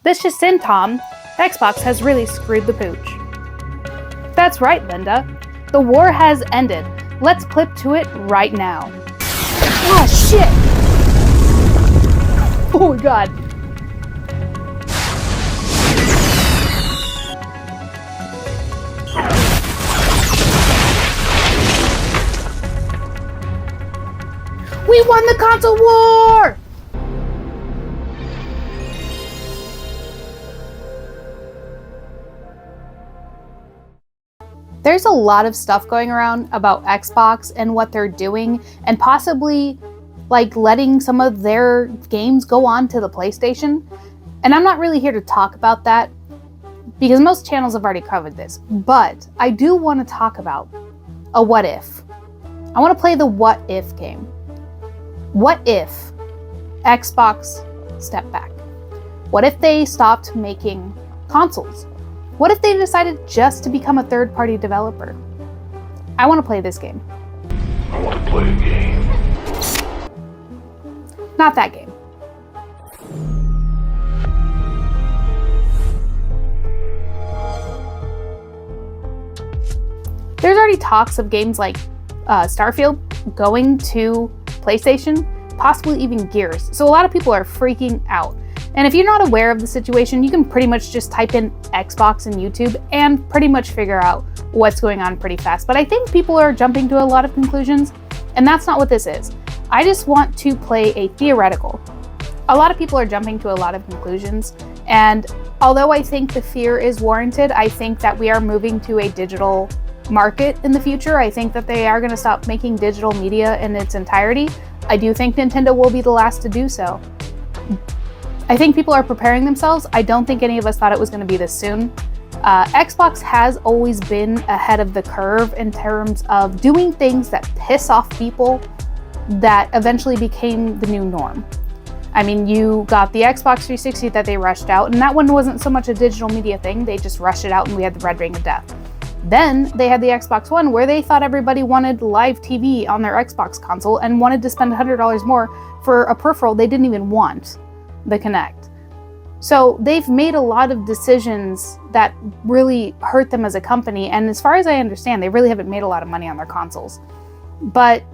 This just in, Tom. Xbox has really screwed the pooch. That's right, Linda. The war has ended. Let's clip to it right now. Ah, shit! Oh my god. We won the console war! There's a lot of stuff going around about Xbox and what they're doing, and possibly like letting some of their games go on to the PlayStation. And I'm not really here to talk about that because most channels have already covered this, but I do want to talk about a what if. I want to play the what if game. What if Xbox stepped back? What if they stopped making consoles? What if they decided just to become a third-party developer? I want to play this game. I want to play a game. Not that game. There's already talks of games like Starfield going to PlayStation, possibly even Gears. So a lot of people are freaking out. And if you're not aware of the situation, you can pretty much just type in Xbox in YouTube and pretty much figure out what's going on pretty fast. But I think people are jumping to a lot of conclusions, and that's not what this is. I just want to play a theoretical. A lot of people are jumping to a lot of conclusions, and although I think the fear is warranted, I think that we are moving to a digital market in the future. I think that they are going to stop making digital media in its entirety. I do think Nintendo will be the last to do so. I think people are preparing themselves. I don't think any of us thought it was going to be this soon. Xbox has always been ahead of the curve in terms of doing things that piss off people that eventually became the new norm. I mean, you got the Xbox 360 that they rushed out, and that one wasn't so much a digital media thing. They just rushed it out and we had the red ring of death. Then they had the Xbox One where they thought everybody wanted live TV on their Xbox console and wanted to spend $100 more for a peripheral they didn't even want, the Kinect. So they've made a lot of decisions that really hurt them as a company, and as far as I understand, they really haven't made a lot of money on their consoles. But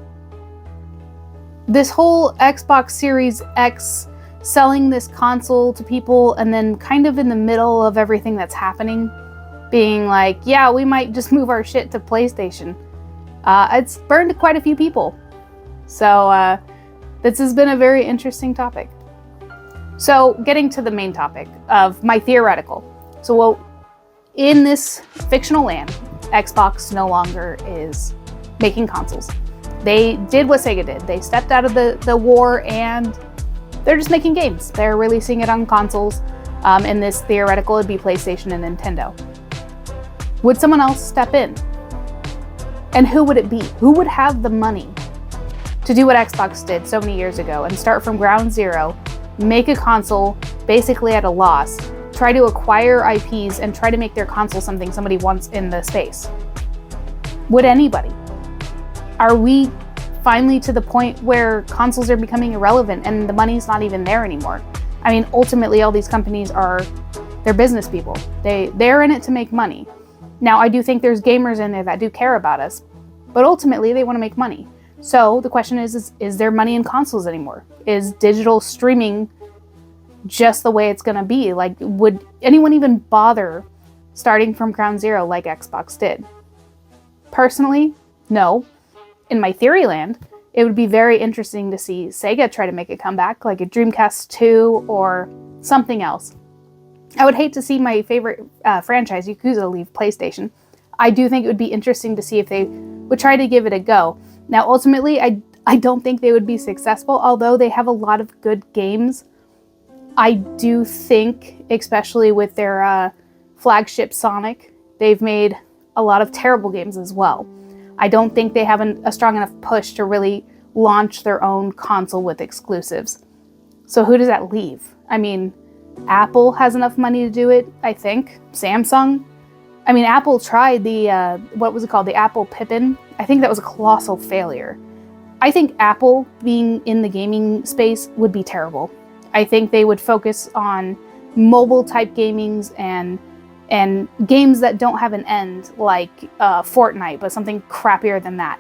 this whole Xbox Series X selling this console to people and then kind of in the middle of everything that's happening, being like, yeah, we might just move our shit to PlayStation. It's burned quite a few people. So this has been a very interesting topic. So getting to the main topic of my theoretical. So in this fictional land, Xbox no longer is making consoles. They did what Sega did. They stepped out of the war and they're just making games. They're releasing it on consoles. In this theoretical, it'd be PlayStation and Nintendo. Would someone else step in? And who would it be? Who would have the money to do what Xbox did so many years ago and start from ground zero, make a console basically at a loss, try to acquire IPs and try to make their console something somebody wants in the space? Would anybody? Are we finally to the point where consoles are becoming irrelevant and the money's not even there anymore? I mean, ultimately all these companies they're business people. They're in it to make money. Now, I do think there's gamers in there that do care about us, but ultimately they want to make money. So the question is there money in consoles anymore? Is digital streaming just the way it's going to be? Like, would anyone even bother starting from ground zero like Xbox did? Personally, no. In my theory land, it would be very interesting to see Sega try to make a comeback, like a Dreamcast 2 or something else. I would hate to see my favorite franchise, Yakuza, leave PlayStation. I do think it would be interesting to see if they would try to give it a go. Now, ultimately, I don't think they would be successful, although they have a lot of good games. I do think, especially with their flagship Sonic, they've made a lot of terrible games as well. I don't think they have a strong enough push to really launch their own console with exclusives. So who does that leave? I mean, Apple has enough money to do it, I think. Samsung. I mean, Apple tried the, what was it called? The Apple Pippin. I think that was a colossal failure. I think Apple being in the gaming space would be terrible. I think they would focus on mobile type gamings and games that don't have an end, like Fortnite, but something crappier than that.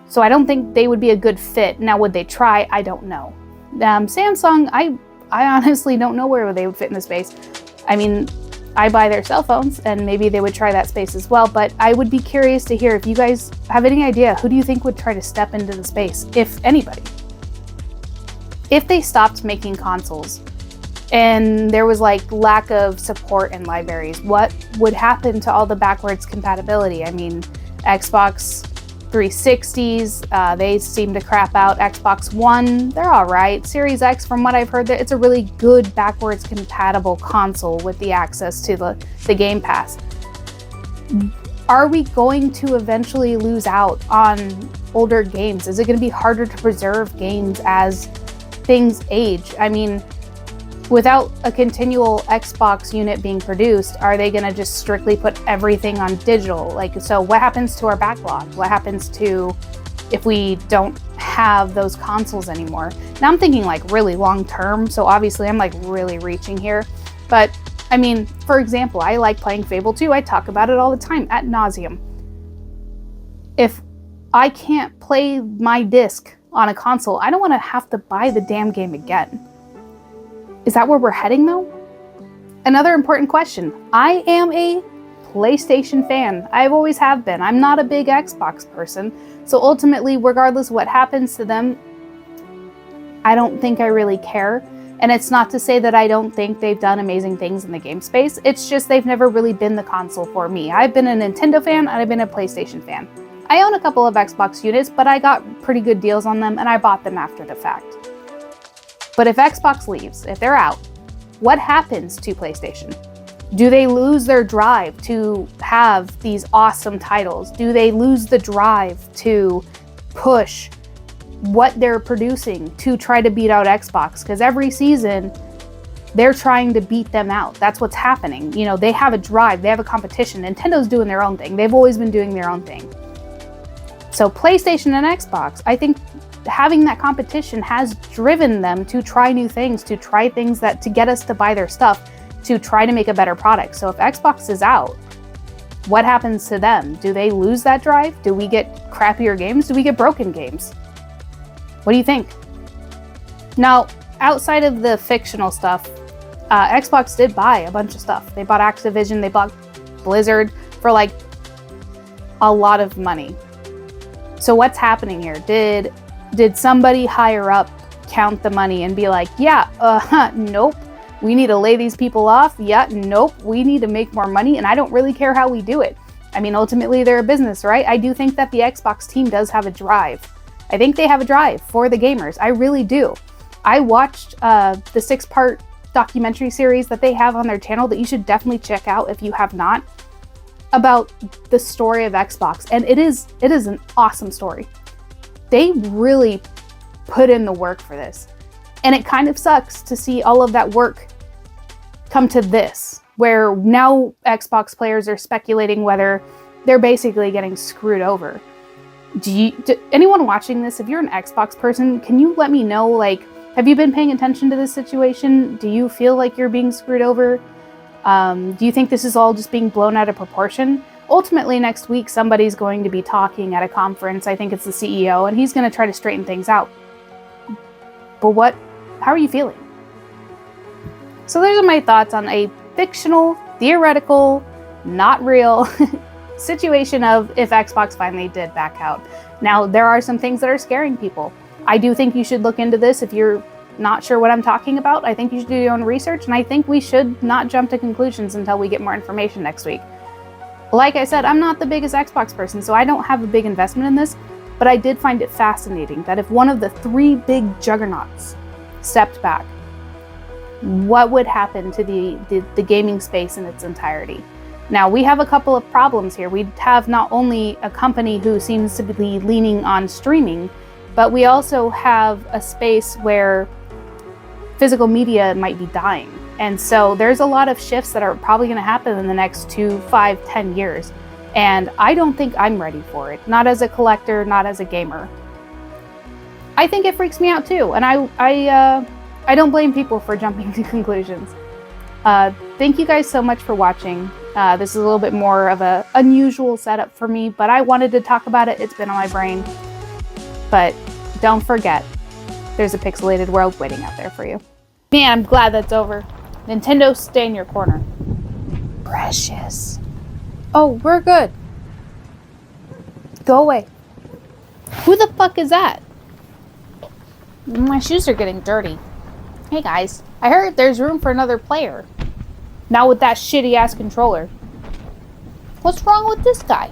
So I don't think they would be a good fit. Now, would they try? I don't know. Samsung, I honestly don't know where they would fit in the space. I mean, I buy their cell phones, and maybe they would try that space as well, but I would be curious to hear if you guys have any idea, who do you think would try to step into the space, if anybody? If they stopped making consoles, and there was like lack of support in libraries, what would happen to all the backwards compatibility? I mean, Xbox 360s, they seem to crap out. Xbox One, they're all right. Series X, from what I've heard, it's a really good backwards compatible console with the access to the Game Pass. Are we going to eventually lose out on older games? Is it going to be harder to preserve games as things age? I mean, without a continual Xbox unit being produced, are they going to just strictly put everything on digital? Like, so what happens to our backlog? What happens to if we don't have those consoles anymore? Now I'm thinking like really long term, so obviously I'm like really reaching here. But I mean, for example, I like playing Fable 2. I talk about it all the time ad nauseum. If I can't play my disc on a console, I don't want to have to buy the damn game again. Is that where we're heading though? Another important question. I am a PlayStation fan. I've always have been. I'm not a big Xbox person. So ultimately, regardless of what happens to them, I don't think I really care. And it's not to say that I don't think they've done amazing things in the game space. It's just they've never really been the console for me. I've been a Nintendo fan and I've been a PlayStation fan. I own a couple of Xbox units, but I got pretty good deals on them and I bought them after the fact. But if Xbox leaves, if they're out, what happens to PlayStation? Do they lose their drive to have these awesome titles? Do they lose the drive to push what they're producing to try to beat out Xbox? Because every season, they're trying to beat them out. That's what's happening. You know, they have a drive, they have a competition. Nintendo's doing their own thing. They've always been doing their own thing. So PlayStation and Xbox, I think having that competition has driven them to try new things, to try things that to get us to buy their stuff, to try to make a better product. So if Xbox is out, what happens to them? Do they lose that drive? Do we get crappier games? Do we get broken games? What do you think? Now, outside of the fictional stuff, Xbox did buy a bunch of stuff. They bought Activision, they bought Blizzard for like a lot of money. So what's happening here? Did somebody higher up count the money and be like, yeah, nope, we need to lay these people off. Yeah, nope, we need to make more money, and I don't really care how we do it. I mean, ultimately, they're a business, right? I do think that the Xbox team does have a drive. I think they have a drive for the gamers. I really do. I watched the 6-part documentary series that they have on their channel that you should definitely check out if you have not, about the story of Xbox, and it is an awesome story. They really put in the work for this. And it kind of sucks to see all of that work come to this, where now Xbox players are speculating whether they're basically getting screwed over. Anyone watching this, if you're an Xbox person, can you let me know, like, have you been paying attention to this situation? Do you feel like you're being screwed over? Do you think this is all just being blown out of proportion? Ultimately, next week, somebody's going to be talking at a conference. I think it's the CEO, and he's going to try to straighten things out. But how are you feeling? So those are my thoughts on a fictional, theoretical, not real situation of if Xbox finally did back out. Now, there are some things that are scaring people. I do think you should look into this if you're not sure what I'm talking about. I think you should do your own research, and I think we should not jump to conclusions until we get more information next week. Like I said, I'm not the biggest Xbox person, so I don't have a big investment in this, but I did find it fascinating that if one of the 3 big juggernauts stepped back, what would happen to the gaming space in its entirety? Now, we have a couple of problems here. We have not only a company who seems to be leaning on streaming, but we also have a space where physical media might be dying. And so there's a lot of shifts that are probably going to happen in the next 2, 5, 10 years. And I don't think I'm ready for it. Not as a collector, not as a gamer. I think it freaks me out too. And I don't blame people for jumping to conclusions. Thank you guys so much for watching. This is a little bit more of an unusual setup for me, but I wanted to talk about it. It's been on my brain. But don't forget, there's a pixelated world waiting out there for you. Man, I'm glad that's over. Nintendo, stay in your corner. Precious. Oh, we're good. Go away. Who the fuck is that? My shoes are getting dirty. Hey guys, I heard there's room for another player. Not with that shitty ass controller. What's wrong with this guy?